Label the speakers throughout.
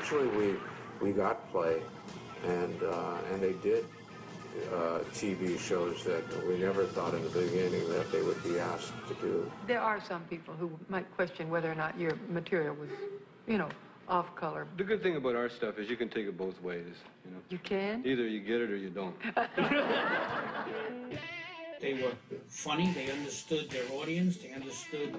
Speaker 1: eventually we got play, and they did TV shows that we never thought in the beginning that they would be asked to do.
Speaker 2: There are some people who might question whether or not your material was, you know, off color.
Speaker 3: The good thing about our stuff is you can take it both ways, you know.
Speaker 2: You can?
Speaker 3: Either you get it or you don't.
Speaker 4: They were funny, they understood their audience, they understood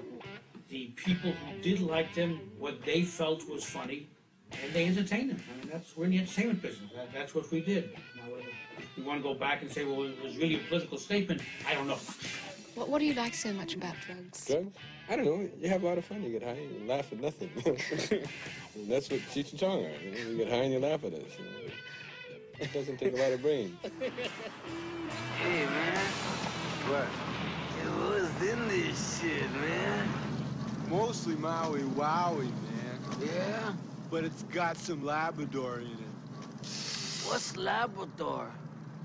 Speaker 4: the people who did like them, what they felt was funny, and they entertained them. I mean, we're in the entertainment business. That's what we did. Now, whether we want to go back and say, well, it was really a political statement, I don't know.
Speaker 5: What do you like so much about drugs?
Speaker 3: Drugs? I don't know. You have a lot of fun. You get high and you laugh at nothing. And that's what Cheech and Chong are. You know? You get high and you laugh at us. You know? It doesn't take a lot of brain.
Speaker 6: Hey, man.
Speaker 3: What?
Speaker 6: What's in this shit, man?
Speaker 7: Mostly Maui Wowie, man.
Speaker 6: Yeah?
Speaker 7: But it's got some Labrador in it.
Speaker 6: What's Labrador?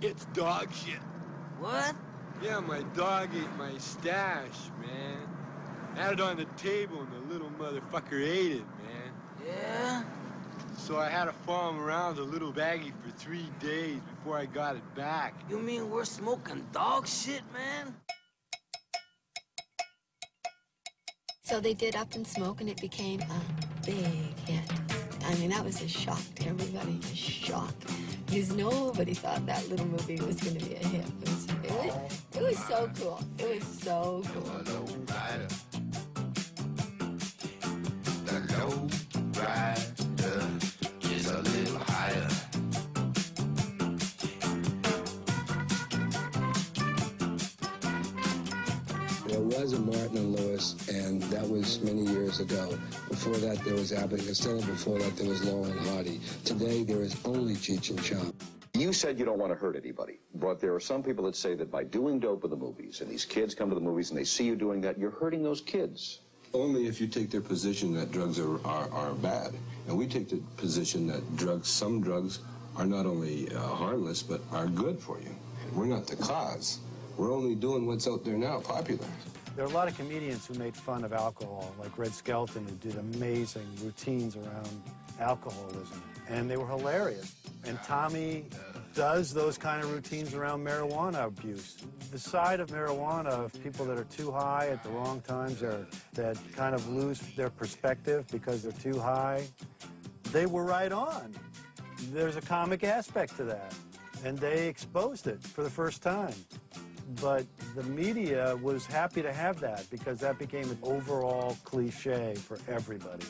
Speaker 7: It's dog shit.
Speaker 6: What?
Speaker 7: Yeah, my dog ate my stash, man. I had it on the table and the little motherfucker ate it, man.
Speaker 6: Yeah?
Speaker 7: So I had to follow him around the little baggie for 3 days before I got it back.
Speaker 6: You mean we're smoking dog shit, man?
Speaker 5: So they did Up and Smoke, and it became a big hit. I mean, that was a shock to everybody, a shock. Because nobody thought that little movie was going to be a hit. It was so cool. It was so cool.
Speaker 8: The low rider is a little higher.
Speaker 9: There was a Martin and Lewis, and that was many years ago. Before that, there was Abbott and Costello. Before that, there was Laurel and Hardy. Today, there is only Cheech and Chong.
Speaker 10: You said you don't want to hurt anybody, but there are some people that say that by doing dope in the movies, and these kids come to the movies and they see you doing that, you're hurting those kids.
Speaker 9: Only if you take their position that drugs are bad. And we take the position that some drugs are not only harmless, but are good for you. And we're not the cause. We're only doing what's out there now, popular.
Speaker 11: There are a lot of comedians who made fun of alcohol, like Red Skelton, who did amazing routines around alcoholism, and they were hilarious. And Tommy does those kind of routines around marijuana abuse. The side of marijuana of people that are too high at the wrong times, or that kind of lose their perspective because they're too high, they were right on. There's a comic aspect to that, and they exposed it for the first time. But the media was happy to have that because that became an overall cliche for everybody.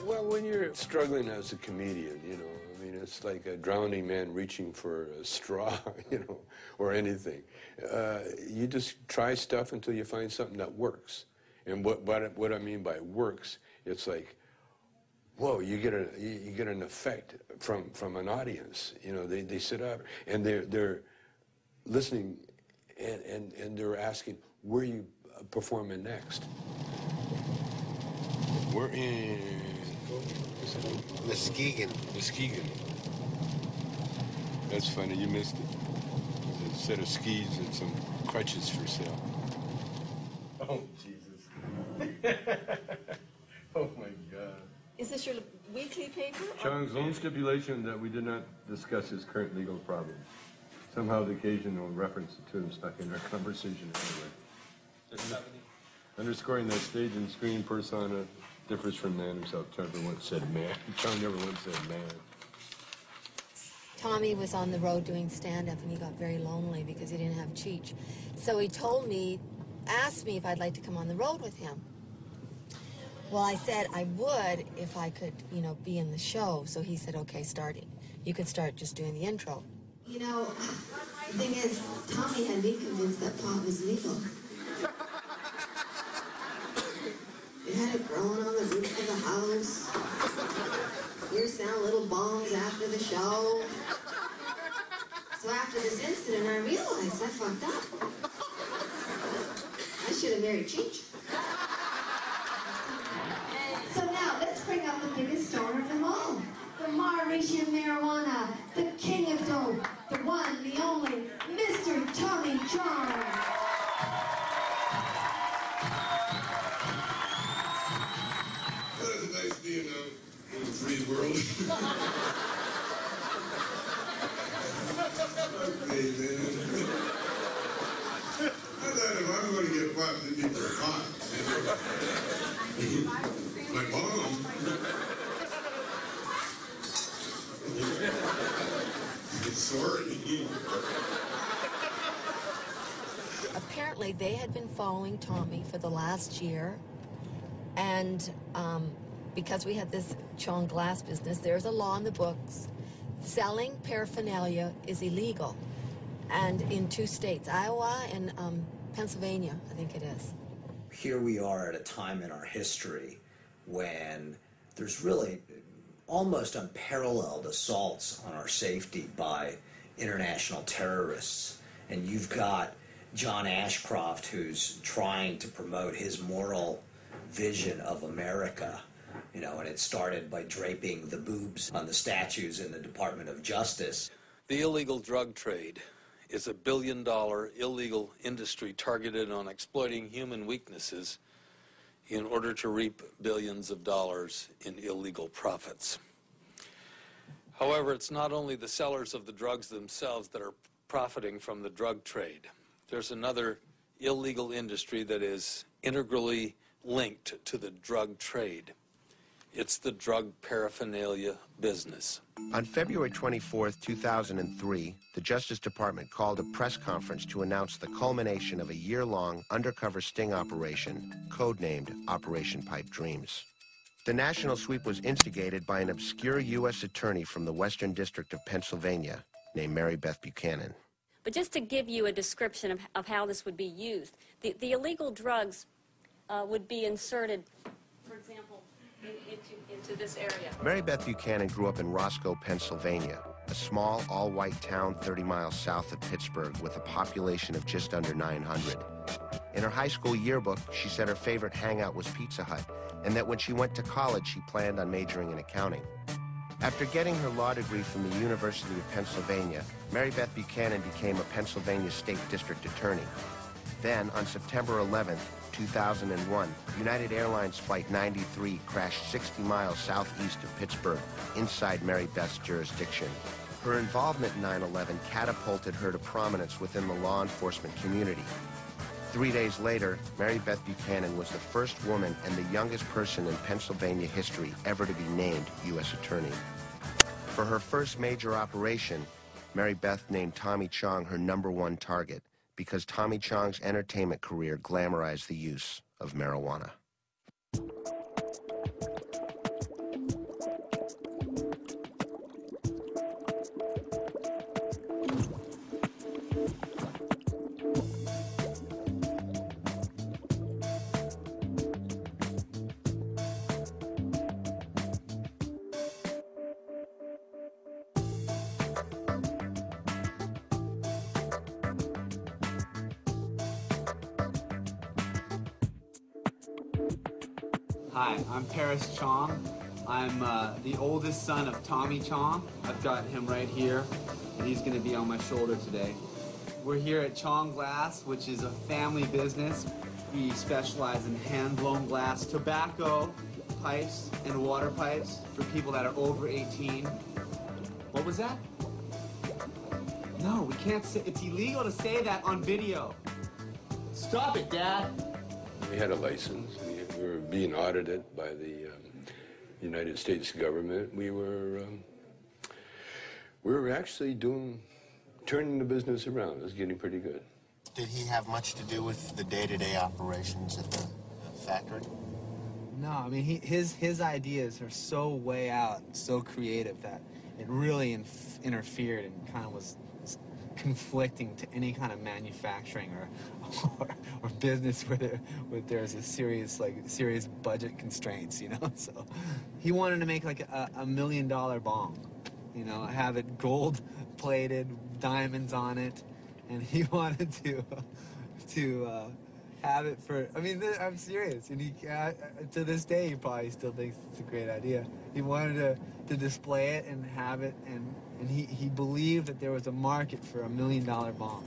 Speaker 3: Well, when you're struggling as a comedian, you know, I mean, it's like a drowning man reaching for a straw, you know, or anything. You just try stuff until you find something that works. And what I mean by works, it's like, whoa, you get an effect from an audience. You know, they sit up and they're listening and they're asking, where are you performing next?
Speaker 8: We're in Muskegon.
Speaker 3: Muskegon. That's funny, you missed it. There's a set of skis and some crutches for sale. Oh, Jesus. Oh, my God.
Speaker 5: Is this your weekly paper?
Speaker 3: Chong's own stipulation that we did not discuss his current legal problem. Somehow the occasional reference to him stuck in our conversation anyway. Underscoring that stage and screen persona differs from man himself. Chong never once said man. Chong never once said man.
Speaker 5: Tommy was on the road doing stand-up, and he got very lonely because he didn't have Cheech. So he told me, asked me if I'd like to come on the road with him. Well, I said I would if I could, you know, be in the show. So he said, okay, you could start just doing the intro.
Speaker 12: You know, the thing is, Tommy had me convinced that pot was legal. They had it growing on the roof of the house. We were selling little bombs after the show. So after this incident, I realized I fucked up. I should have married Cheech. So now, let's bring up the biggest stoner of them all. The Mauritian marijuana, the king of dope, the one, the only, Mr. Tommy Chong.
Speaker 13: Okay, man. I thought if I'm going to get popped, it needs a pot. My mom. Sorry.
Speaker 5: Apparently, they had been following Tommy for the last year, and because we had this Chong glass business, there's a law in the books. Selling paraphernalia is illegal, and in 2 states, Iowa and Pennsylvania, I think it is.
Speaker 14: Here we are at a time in our history when there's really almost unparalleled assaults on our safety by international terrorists. And you've got John Ashcroft, who's trying to promote his moral vision of America, you know, and it started by draping the boobs on the statues in the Department of Justice.
Speaker 15: The illegal drug trade is a billion-dollar illegal industry targeted on exploiting human weaknesses in order to reap billions of dollars in illegal profits. However, it's not only the sellers of the drugs themselves that are profiting from the drug trade. There's another illegal industry that is integrally linked to the drug trade. It's the drug paraphernalia business.
Speaker 16: On February 24, 2003, the Justice Department called a press conference to announce the culmination of a year-long undercover sting operation, codenamed Operation Pipe Dreams. The national sweep was instigated by an obscure U.S. attorney from the Western District of Pennsylvania named Mary Beth Buchanan.
Speaker 17: But just to give you a description of how this would be used, the illegal drugs would be inserted, for example, into this area.
Speaker 16: Mary Beth Buchanan grew up in Roscoe, Pennsylvania, a small, all-white town 30 miles south of Pittsburgh with a population of just under 900. In her high school yearbook, she said her favorite hangout was Pizza Hut, and that when she went to college, she planned on majoring in accounting. After getting her law degree from the University of Pennsylvania, Mary Beth Buchanan became a Pennsylvania State District Attorney. Then, on September 11th, 2001, United Airlines Flight 93 crashed 60 miles southeast of Pittsburgh, inside Mary Beth's jurisdiction. Her involvement in 9/11 catapulted her to prominence within the law enforcement community. 3 days later, Mary Beth Buchanan was the first woman and the youngest person in Pennsylvania history ever to be named U.S. Attorney. For her first major operation, Mary Beth named Tommy Chong her #1 target, because Tommy Chong's entertainment career glamorized the use of marijuana.
Speaker 18: Hi, I'm Paris Chong. I'm the oldest son of Tommy Chong. I've got him right here, and he's going to be on my shoulder today. We're here at Chong Glass, which is a family business. We specialize in hand-blown glass, tobacco pipes, and water pipes for people that are over 18. What was that? No, we can't say, it's illegal to say that on video. Stop it, Dad.
Speaker 3: We had a license. We were being audited by the United States government. We were actually turning the business around. It was getting pretty good.
Speaker 16: Did he have much to do with the day-to-day operations at the factory?
Speaker 18: No, I mean, his ideas are so way out, so creative that it really interfered and kind of was conflicting to any kind of manufacturing or business where there's a serious budget constraints, you know. So he wanted to make like a $1 million bong, you know, have it gold plated, diamonds on it, and he wanted to have it for. I mean, I'm serious, and he to this day he probably still thinks it's a great idea. He wanted to display it and have it, and he believed that there was a market for $1 million bong.